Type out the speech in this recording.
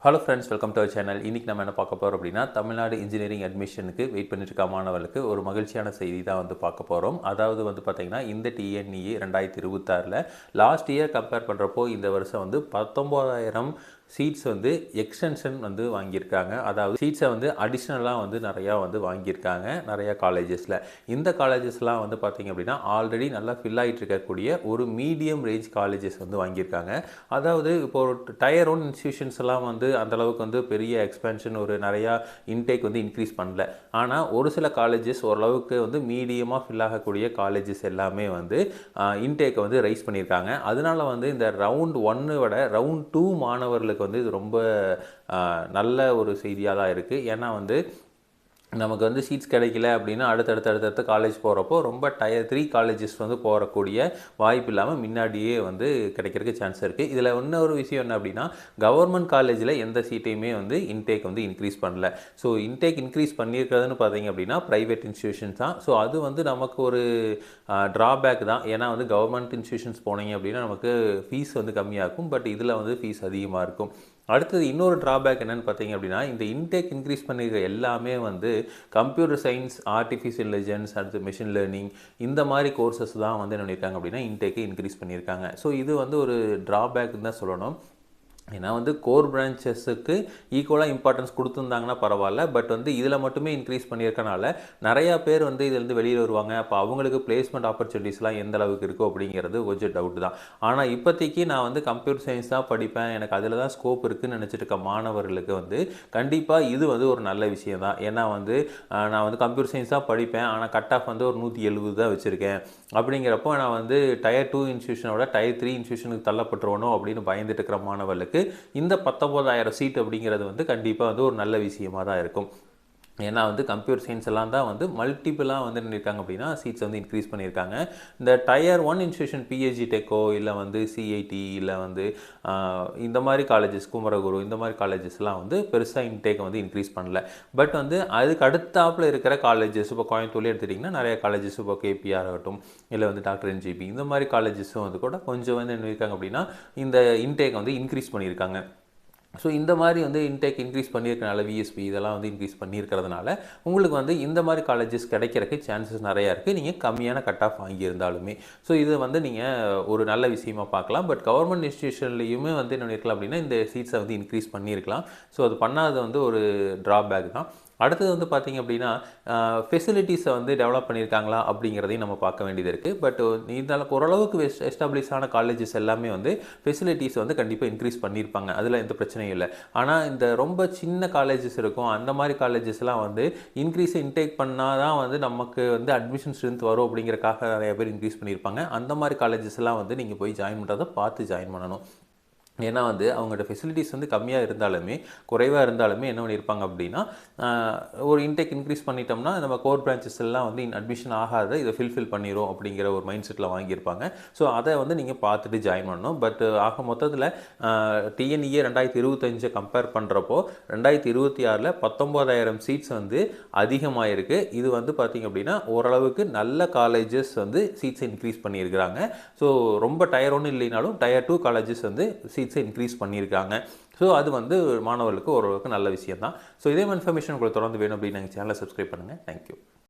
Hello friends, welcome to our channel. இன்றைக்கி நம்ம என்ன பார்க்க போகிறோம் அப்படின்னா, தமிழ்நாடு இன்ஜினியரிங் அட்மிஷனுக்கு வெயிட் பண்ணிட்டு இருக்க மாணவர்களுக்கு ஒரு மகிழ்ச்சியான செய்தி தான் வந்து பார்க்க போகிறோம். அதாவது வந்து பார்த்திங்கன்னா, இந்த டிஎன்இஏ 2026 லாஸ்ட் இயர் கம்பேர் பண்ணுறப்போ இந்த வருஷம் வந்து 19,000 சீட்ஸ் வந்து எக்ஸ்டென்ஷன் வந்து வாங்கியிருக்காங்க. அதாவது சீட்ஸை வந்து அடிஷ்னலாக வந்து நிறையா வந்து வாங்கியிருக்காங்க நிறையா காலேஜஸில். இந்த காலேஜஸ்லாம் வந்து பார்த்திங்க அப்படின்னா ஆல்ரெடி நல்லா ஃபில் ஆகிட்டு இருக்கக்கூடிய ஒரு மீடியம் ரேஞ்ச் காலேஜஸ் வந்து வாங்கியிருக்காங்க. அதாவது இப்போ ஒரு டயர் 1 இன்ஸ்டியூஷன்ஸ் எல்லாம் வந்து அந்தளவுக்கு வந்து பெரிய எக்ஸ்பென்ஷன் ஒரு நிறையா இன்டேக் வந்து இன்க்ரீஸ் பண்ணல. ஆனால் ஒரு சில காலேஜஸ் ஓரளவுக்கு வந்து மீடியமாக ஃபில் ஆகக்கூடிய காலேஜஸ் எல்லாமே வந்து இன்டேக்கை வந்து ரைஸ் பண்ணியிருக்காங்க. அதனால வந்து இந்த ரவுண்ட் 1 விட ரவுண்ட் 2 மாணவர்களுக்கு வந்து இது ரொம்ப நல்ல ஒரு செய்தியாக தான் இருக்குது. ஏன்னா வந்து நமக்கு வந்து சீட்ஸ் கிடைக்கல அப்படின்னா அடுத்தடுத்த காலேஜ் போகிறப்போ ரொம்ப டயர் 3 காலேஜஸ் வந்து போகக்கூடிய வாய்ப்பு இல்லாமல் முன்னாடியே வந்து கிடைக்கிறதுக்கு சான்ஸ் இருக்குது. இதில் இன்னொரு விஷயம் என்ன அப்படின்னா, கவர்மெண்ட் காலேஜில் எந்த சீட்டையுமே வந்து இன்டேக் வந்து இன்க்ரீஸ் பண்ணல. ஸோ இன்டேக் இன்க்ரீஸ் பண்ணியிருக்கிறதுன்னு பார்த்தீங்க அப்படின்னா ப்ரைவேட் இன்ஸ்டியூஷன்ஸ் தான். ஸோ அது வந்து நமக்கு ஒரு ட்ராபேக் தான். ஏன்னா வந்து கவர்மெண்ட் இன்ஸ்டியூஷன்ஸ் போனீங்க அப்படின்னா நமக்கு ஃபீஸ் வந்து கம்மியாகும். பட் இதில் வந்து ஃபீஸ் அதிகமாக இருக்கும். அடுத்தது இன்னொரு ட்ராபேக் என்னென்னு பார்த்தீங்க அப்படின்னா, இந்த இன்டேக் இன்க்ரீஸ் பண்ணியிருக்க எல்லாமே வந்து கம்ப்யூட்டர் சயின்ஸ், ஆர்டிஃபிஷியல் இன்டெலிஜென்ஸ், அடுத்து மிஷின் லேர்னிங் இந்த மாதிரி கோர்சஸ் தான் வந்து என்ன பண்ணியிருக்காங்க அப்படின்னா இன்டேக்கை இன்க்ரீஸ் பண்ணியிருக்காங்க. ஸோ இது வந்து ஒரு ட்ராபேக்னு தான் சொல்லணும். ஏன்னா வந்து கோர் பிரான்ச்சஸுக்கு ஈக்குவலாக இம்பார்ட்டன்ஸ் கொடுத்துருந்தாங்கன்னா பரவாயில்ல. பட் வந்து இதில் மட்டுமே இன்க்ரீஸ் பண்ணியிருக்கனால நிறையா பேர் வந்து இதிலேருந்து வெளியில் வருவாங்க. அப்போ அவங்களுக்கு பிளேஸ்மெண்ட் ஆப்பர்ச்சுனிட்டிஸ்லாம் எந்த அளவுக்கு இருக்கும் அப்படிங்கிறது கொஞ்சம் டவுட் தான். ஆனால் இப்போதைக்கு நான் வந்து கம்ப்யூட்டர் சயின்ஸ் தான் படிப்பேன், எனக்கு அதில் தான் ஸ்கோப் இருக்குதுன்னு நினச்சிட்டு இருக்க மாணவர்களுக்கு வந்து கண்டிப்பாக இது வந்து ஒரு நல்ல விஷயம் தான். ஏன்னா வந்து நான் வந்து கம்ப்யூட்டர் சயின்ஸ் தான் படிப்பேன், ஆனால் கட் ஆஃப் வந்து ஒரு 170 தான் வச்சுருக்கேன். அப்படிங்கிறப்போ நான் வந்து டயர் 2 இன்ஸ்டியூஷனோட டயர் 3 இன்ஸ்டியூஷனுக்கு தள்ளப்பட்டுருவணும் அப்படின்னு பயந்துட்டு இருக்கிற மாணவர்களுக்கு இந்த 19,000 சீட் அப்படிங்கிறது வந்து கண்டிப்பாக வந்து ஒரு நல்ல விஷயமாக தான் இருக்கும். ஏன்னா வந்து கம்ப்யூட்டர் சயின்ஸ் எல்லாம் தான் வந்து மல்டிபிளாக வந்து பண்ணியிருக்காங்க அப்படின்னா சீட்ஸ் வந்து இன்க்ரீஸ் பண்ணியிருக்காங்க. இந்த டயர் 1 இன்ஸ்டியூஷன் பிஹெச்டி டெக்கோ இல்லை வந்து சிஐடி இல்லை வந்து இந்த மாதிரி காலேஜஸ், குமரகுரு இந்த மாதிரி காலேஜஸ்லாம் வந்து பெருசாக இன்டேக்கை வந்து இன்க்ரீஸ் பண்ணல. பட் வந்து அதுக்கு அடுத்தாப்பில் இருக்கிற காலேஜஸ், இப்போ கோயம்புத்தூர்லேயே எடுத்துட்டிங்கன்னா நிறைய காலேஜஸ், இப்போ கேபிஆர் ஆகட்டும் இல்லை வந்து டாக்டர் என்ஜிபி இந்த மாதிரி காலேஜஸும் வந்து கூட கொஞ்சம் வந்து என்ன இருக்காங்க அப்படின்னா இந்த இன்டேக்கை வந்து இன்க்ரீஸ் பண்ணியிருக்காங்க. ஸோ இந்த மாதிரி வந்து இன்டேக் இன்க்ரீஸ் பண்ணியிருக்கனால விஎஸ்பி இதெல்லாம் வந்து இன்க்ரீஸ் பண்ணியிருக்கிறதுனால உங்களுக்கு வந்து இந்த மாதிரி காலேஜஸ் கிடைக்கிறதுக்கு சான்சஸ் நிறையா இருக்குது, நீங்கள் கம்மியான கட் ஆஃப் வாங்கியிருந்தாலுமே. ஸோ இது வந்து நீங்கள் ஒரு நல்ல விஷயமாக பார்க்கலாம். பட் கவர்மெண்ட் இன்ஸ்டியூஷன்லேயுமே வந்து என்ன பண்ணியிருக்கலாம் அப்படின்னா இந்த சீட்ஸை வந்து இன்க்ரீஸ் பண்ணியிருக்கலாம். ஸோ அது பண்ணாதது வந்து ஒரு ட்ராபேக் தான். அடுத்தது வந்து பார்த்திங்க அப்படின்னா ஃபெசிலிட்டிஸை வந்து டெவலப் பண்ணியிருக்காங்களா அப்படிங்கிறதையும் நம்ம பார்க்க வேண்டியது இருக்குது. பட் இருந்தாலும் ஓரளவுக்கு எஸ்டாப்ளிஷ் ஆன காலேஜஸ் எல்லாமே வந்து ஃபெசிலிட்டிஸ் வந்து கண்டிப்பாக இன்க்ரீஸ் பண்ணியிருப்பாங்க, அதில் எந்த பிரச்சனையும் இல்லை. ஆனால் இந்த ரொம்ப சின்ன காலேஜஸ் இருக்கும், அந்த மாதிரி காலேஜஸ்லாம் வந்து இன்க்ரீஸை இன்டேக் பண்ணால் தான் வந்து நமக்கு வந்து அட்மிஷன் ஸ்ட்ரென்த் வரும் அப்படிங்கிறக்காக நிறைய பேர் இன்க்ரீஸ் பண்ணியிருப்பாங்க. அந்த மாதிரி காலேஜஸ்லாம் வந்து நீங்கள் போய் ஜாயின் பண்ணுறதை பார்த்து ஜாயின் பண்ணணும். ஏன்னா வந்து அவங்களோட ஃபெசிலிட்டிஸ் வந்து கம்மியாக இருந்தாலுமே குறைவாக இருந்தாலுமே என்ன பண்ணியிருப்பாங்க அப்படின்னா ஒரு இன்டேக் இன்க்ரீஸ் பண்ணிட்டோம்னா நம்ம கோர் பிரான்ச்சஸ் எல்லாம் வந்து அட்மிஷன் ஆகாத இதை ஃபில்ஃபில் பண்ணிடும் அப்படிங்கிற ஒரு மைண்ட் செட்டில் வாங்கியிருப்பாங்க. ஸோ அதை வந்து நீங்கள் பார்த்துட்டு ஜாயின் பண்ணணும். பட் ஆக மொத்தத்தில் டிஎன்இஏ 2025 கம்பேர் பண்ணுறப்போ 2026 19,000 சீட்ஸ் வந்து அதிகமாக இருக்குது. இது வந்து பார்த்திங்க அப்படின்னா ஓரளவுக்கு நல்ல காலேஜஸ் வந்து சீட்ஸை இன்க்ரீஸ் பண்ணியிருக்கிறாங்க. ஸோ ரொம்ப டயர் 1 இல்லைனாலும் டயர் 2 காலேஜஸ் வந்து சீட்ஸை இன்க்ரீஸ் பண்ணியிருக்காங்க. ஸோ அது வந்து மாணவர்களுக்கு ஓரளவுக்கு நல்ல விஷயம் தான். ஸோ இதே இன்ஃபர்மேஷன் உங்களுக்கு தொடர்ந்து வேணும் அப்படின்னு எங்கள் சேனலை சப்ஸ்கிரைப் பண்ணுங்கள். தேங்க்யூ.